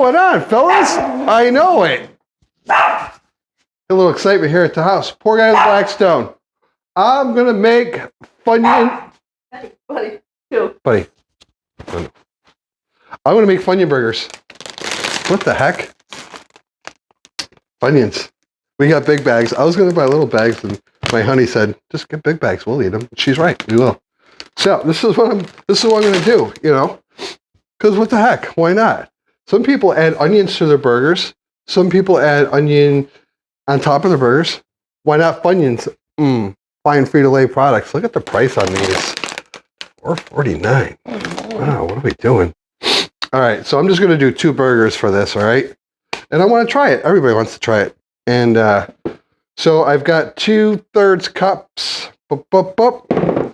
going on, fellas? I know it. A little excitement here at the house. Poor guy with Blackstone. I'm gonna make Funyun. Buddy, chill. Buddy. I'm gonna make Funyun burgers. What the heck? Funyuns. We got big bags. I was gonna buy little bags, and my honey said, "Just get big bags. We'll eat them." She's right. We will. So this is what I'm gonna do. You know, because what the heck? Why not? Some people add onions to their burgers. Some people add onion on top of their burgers. Why not Funyuns? Fine Frito-Lay products. Look at the price on these. $4.49. Wow, what are we doing? All right, so I'm just going to do 2 burgers for this, all right? And I want to try it. Everybody wants to try it. And so I've got 2/3 cups. I'm going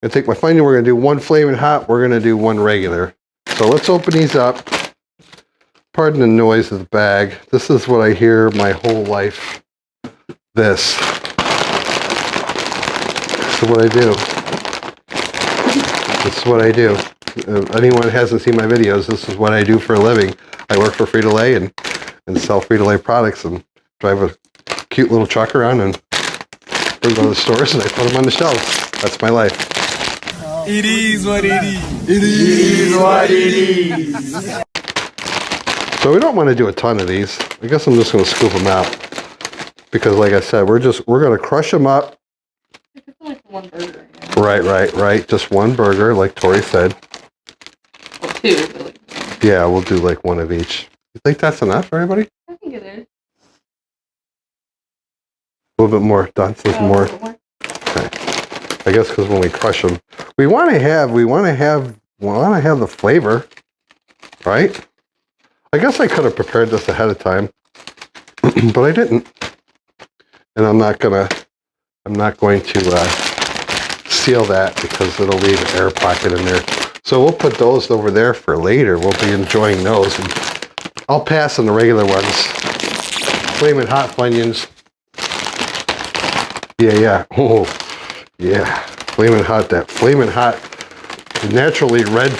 to take my Funyun. We're going to do 1 flaming hot. We're going to do 1 regular. So let's open these up. Pardon the noise of the bag. This is what I hear my whole life. This is what I do. This is what I do. If anyone hasn't seen my videos, this is what I do for a living. I work for Frito-Lay and sell Frito-Lay products and drive a cute little truck around and bring them to the stores and I put them on the shelves. That's my life. It is what it is. It is what it is. So we don't want to do a ton of these. I guess I'm just going to scoop them out because, like I said, we're going to crush them up. It's only for 1 burger. Right. Just 1 burger, like Tori said. Well, 2. But like, yeah, we'll do like 1 of each. You think that's enough for everybody? I think it is. A little bit more. That's more. Okay. I guess because when we crush them, we want to have the flavor, right? I guess I could have prepared this ahead of time, but I didn't. And I'm not going to seal that because it'll leave an air pocket in there. So we'll put those over there for later. We'll be enjoying those. And I'll pass on the regular ones. Flamin' hot Funyuns. Yeah. Oh, yeah. Flamin' hot. That flamin' hot naturally red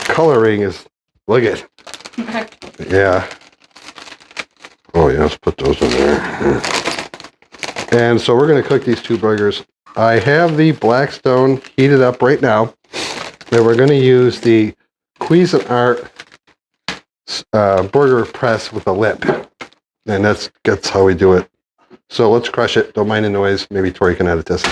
coloring is, look at it. Yeah. Oh, yeah, let's put those in there. And so we're going to cook these 2 burgers. I have the Blackstone heated up right now. And we're going to use the Cuisinart burger press with a lip. And that's how we do it. So let's crush it. Don't mind the noise. Maybe Tori can edit this.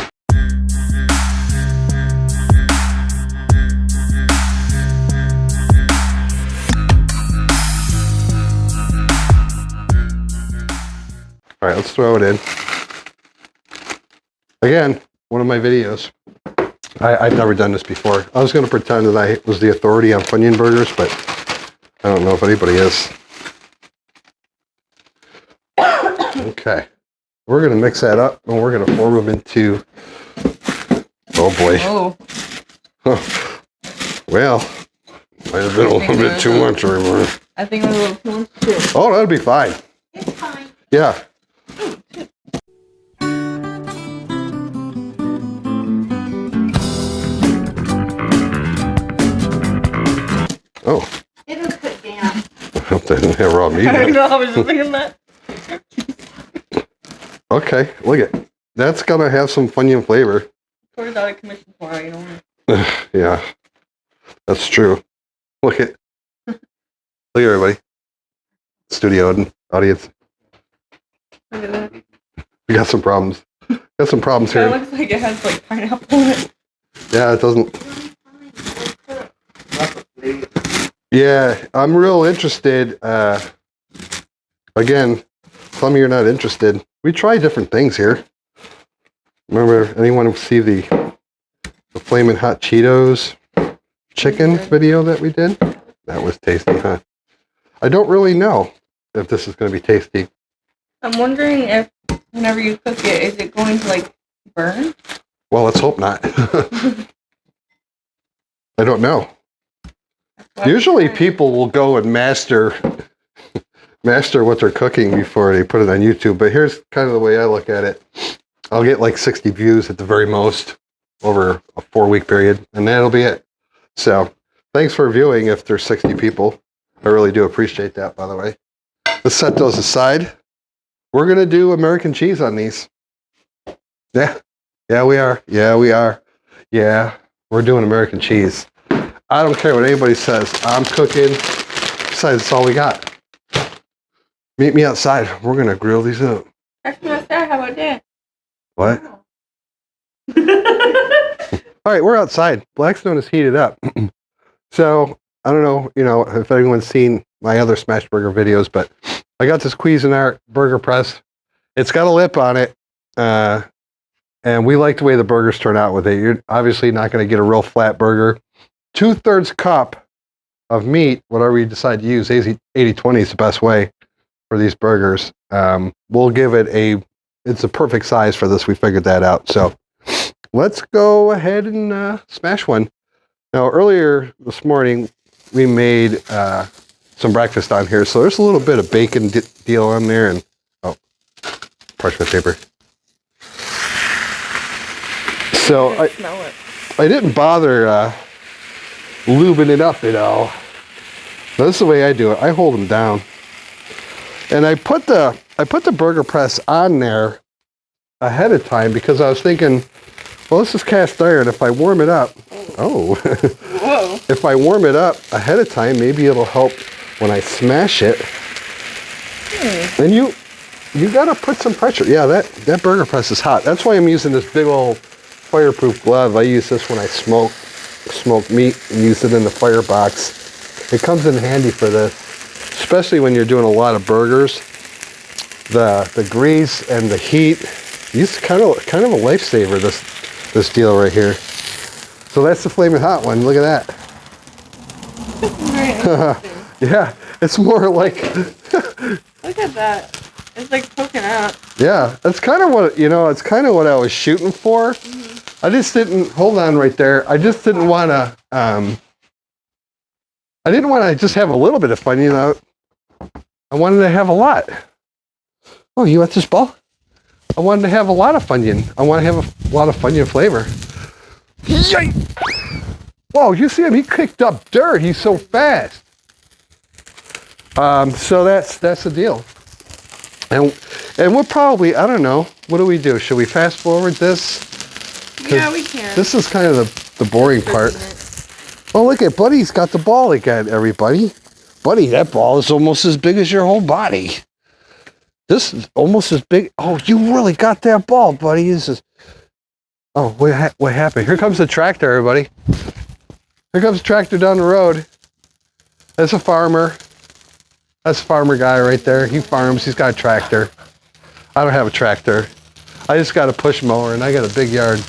All right, let's throw it in. Again, one of my videos. I've never done this before. I was going to pretend that I was the authority on Funyun burgers, but I don't know if anybody is. Okay. We're going to mix that up, and we're going to form them into... Oh, boy. Oh. Well, might have been a little bit too much. I think it was a little too much, too. Oh, that'll be fine. It's fine. Yeah. Oh. It'll cook down. I hope they didn't have raw meat. I know, I was just thinking that. Okay, look at that's gonna have some Funyun flavor. Tori's out of commission for it, you know. Yeah, that's true. Look at everybody. Studio and audience. Look at that. We got some problems. Got some problems It here. looks like it has like pineapple in it. Yeah, it doesn't. Yeah, I'm real interested. Again, some of you are not interested. We try different things here. Remember, anyone see the Flamin' Hot Cheetos chicken video that we did? That was tasty, huh? I don't really know if this is going to be tasty. I'm wondering if whenever you cook it, is it going to like burn? Well, let's hope not. I don't know. Usually people will go and master what they're cooking before they put it on YouTube, but here's kind of the way I look at it. I'll get like 60 views at the very most over a 4-week period, and that'll be it. So thanks for viewing if there's 60 people. I really do appreciate that, by the way. Let's set those aside. We're going to do American cheese on these. Yeah. Yeah, we are. Yeah, we are. Yeah, we're doing American cheese. I don't care what anybody says. I'm cooking. Besides, that's all we got. Meet me outside. We're going to grill these up. Actually, outside, how about that? What? All right, we're outside. Blackstone is heated up. So, I don't know, if anyone's seen my other Smash Burger videos, but I got this Cuisinart burger press. It's got a lip on it, and we like the way the burgers turn out with it. You're obviously not going to get a real flat burger. 2/3 cup of meat, whatever you decide to use, 80/20 is the best way for these burgers. We'll give it it's a perfect size for this. We figured that out. So let's go ahead and smash one. Now, earlier this morning, we made some breakfast on here. So there's a little bit of bacon deal on there and, parchment paper. So I smell it. I didn't bother lubing it up at all. This is the way I do it. I hold them down. And I put the burger press on there ahead of time because I was thinking, well, this is cast iron. If I warm it up, whoa. If I warm it up ahead of time, maybe it'll help when I smash it. And you gotta put some pressure. Yeah, that burger press is hot. That's why I'm using this big old fireproof glove. I use this when I smoke meat and use it in the firebox. It comes in handy for this, especially when you're doing a lot of burgers. The grease and the heat, it's kind of a lifesaver. This deal right here. So that's the flaming hot one. Look at that. Yeah, it's more like. Look at that. It's like poking out. Yeah, that's kind of what it's kind of what I was shooting for. Mm-hmm. I just didn't hold on right there. I just didn't want to. I didn't want to just have a little bit of Funyun. I wanted to have a lot. Oh, you want this ball? I wanted to have a lot of Funyun. I want to have a lot of Funyun flavor. Yay! Whoa, you see him? He kicked up dirt. He's so fast. So that's the deal. And we'll probably, I don't know, what do we do? Should we fast forward this? Yeah, we can. This is kind of the boring part. Oh, look at Buddy's got the ball again, everybody. Buddy, that ball is almost as big as your whole body. This is almost as big. Oh, you really got that ball, buddy. This is. Oh, what happened? Here comes the tractor, everybody. Here comes the tractor down the road. That's a farmer. That's a farmer guy right there. He farms. He's got a tractor. I don't have a tractor. I just got a push mower, and I got a big yard.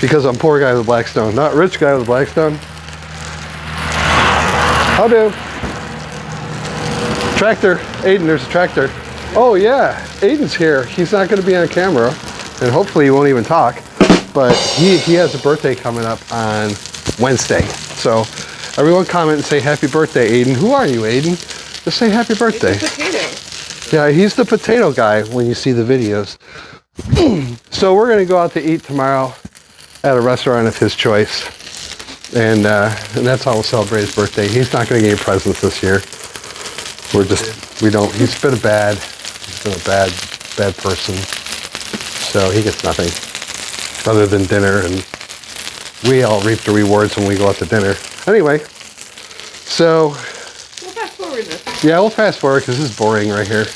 Because I'm poor guy with a Blackstone, not rich guy with a Blackstone. I'll do. Tractor. Aiden, there's a tractor. Oh, yeah. Aiden's here. He's not going to be on camera, and hopefully he won't even talk. But he has a birthday coming up on Wednesday. So everyone comment and say happy birthday, Aiden. Who are you, Aiden? Just say happy birthday. He's the potato. Yeah, he's the potato guy when you see the videos. So we're going to go out to eat tomorrow at a restaurant of his choice. And that's how we'll celebrate his birthday. He's not going to get any presents this year. He's been a bad person. So he gets nothing other than dinner, and we all reap the rewards when we go out to dinner. Anyway, so. We'll fast forward this. Yeah, we'll fast forward because this is boring right here.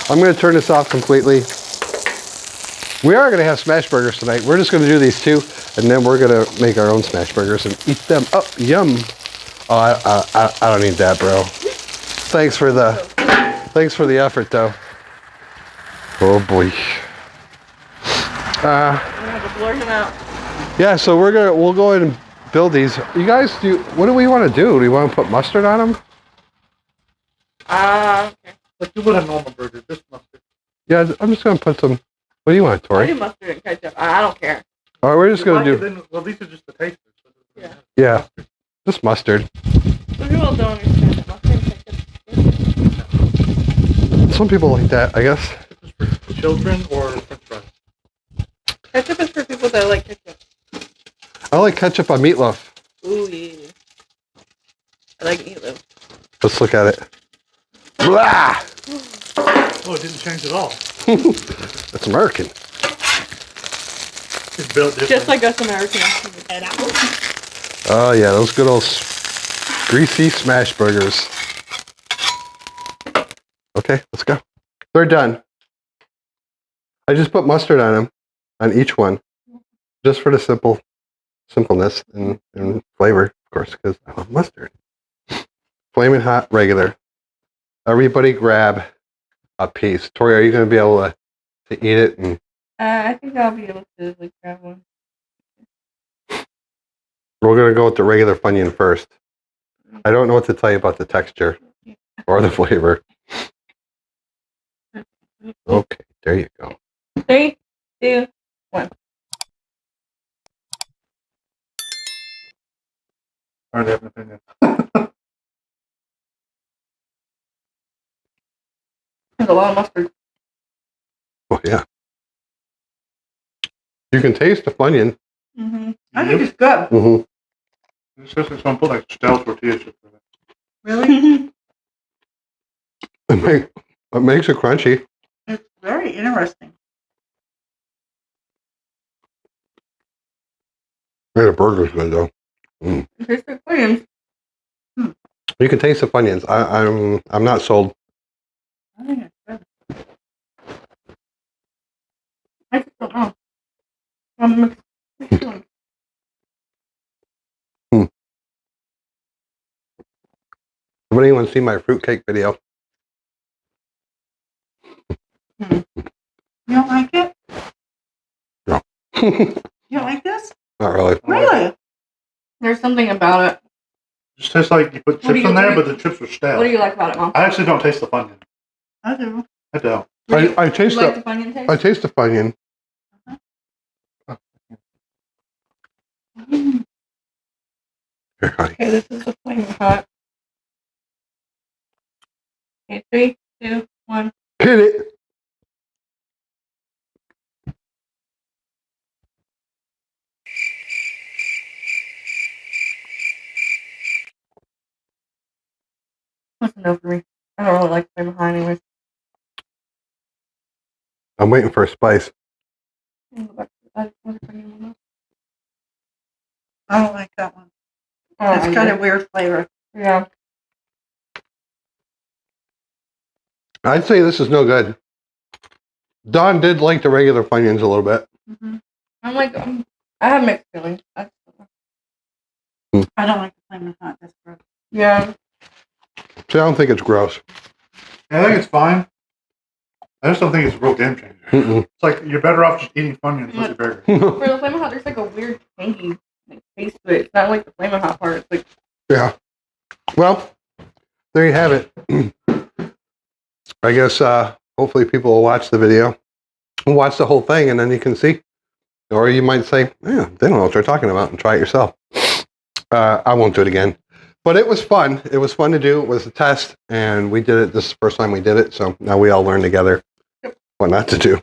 I'm going to turn this off completely. We are going to have smash burgers tonight. We're just going to do these two. And then we're gonna make our own smash burgers and eat them up. Yum. Oh, I don't need that, bro. Thanks for the effort, though. Oh boy. I'm gonna have to blur him out. Yeah, so we'll go ahead and build these. You guys, what do we want to do? Do we want to put mustard on them? Okay. Let's do what a normal burger, just mustard. Yeah, I'm just gonna put some. What do you want, I Tori? do mustard and ketchup. I don't care. All right, we're just gonna do. Then, well, these are just the tasters. So Yeah. Yeah, just mustard. Some people don't understand that mustard and ketchup. Some people like that, I guess. This is for children or French fries. Ketchup is for people that like ketchup. I like ketchup on meatloaf. Ooh, yeah. I like meatloaf. Let's look at it. Blah! Oh, it didn't change at all. That's American. It's built different. Just like us Americans. Oh yeah, those good old greasy smash burgers. Okay, let's go. They're done. I just put mustard on them, on each one, just for the simpleness and flavor, of course, because I love mustard. Flaming hot, regular. Everybody grab a piece. Tori, are you going to be able to eat it? And I think I'll be able to like grab one. we're going to go with the regular Funyun first. I don't know what to tell you about the texture or the flavor. Okay, there you go. 3, 2, 1. I already have an opinion. There's a lot of mustard. Oh yeah. You can taste the Funyun. Mm-hmm. I think it's good. Mm-hmm. It's just like someone put like stale tortilla chips in it. Really? It makes it crunchy. It's very interesting. Yeah, the burger's good though. It tastes like Funyuns. You can taste the Funyuns. I'm not sold. I think it's good. I just don't know. Mixed feelings. Does anyone see my fruitcake video? You don't like it? No. You don't like this? Not really. Really? There's something about it. It just tastes like you put What do chips you- in there, what do but the chips are stale. What do you like about it, Mom? I actually don't taste the Funyun. I do. I don't. I taste You like the the Funyun taste? I taste the Funyun. Here, honey. Okay, this is the flaming hot. Okay, 3, 2, 1. Hit it. That's a no for me. I don't really like flaming hot anyways. I'm waiting for a spice. I'm gonna go back to that. What's the Funyun one? I don't like that one. Oh, It's kind of weird flavor. Yeah. I'd say this is no good. Don did like the regular Funyuns a little bit. Mm-hmm. I have mixed feelings. I don't like the flaming hot. That's gross. Yeah. See, I don't think it's gross. I think it's fine. I just don't think it's a real game changer. Mm-mm. It's like you're better off just eating Funyuns with your burger. For the flaming hot, there's like a weird tangy like, taste to it. It's not like the flaming hot part. It's like Yeah. Well, there you have it. I guess hopefully people will watch the video and watch the whole thing, and then you can see. Or you might say, yeah, they don't know what they're talking about, and try it yourself. I won't do it again. But it was fun. It was fun to do. It was a test, and we did it. This is the first time we did it, so now we all learn together what not to do.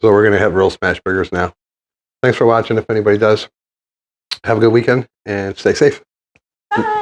So we're going to have real smash burgers now. Thanks for watching. If anybody does, have a good weekend, and stay safe. bye.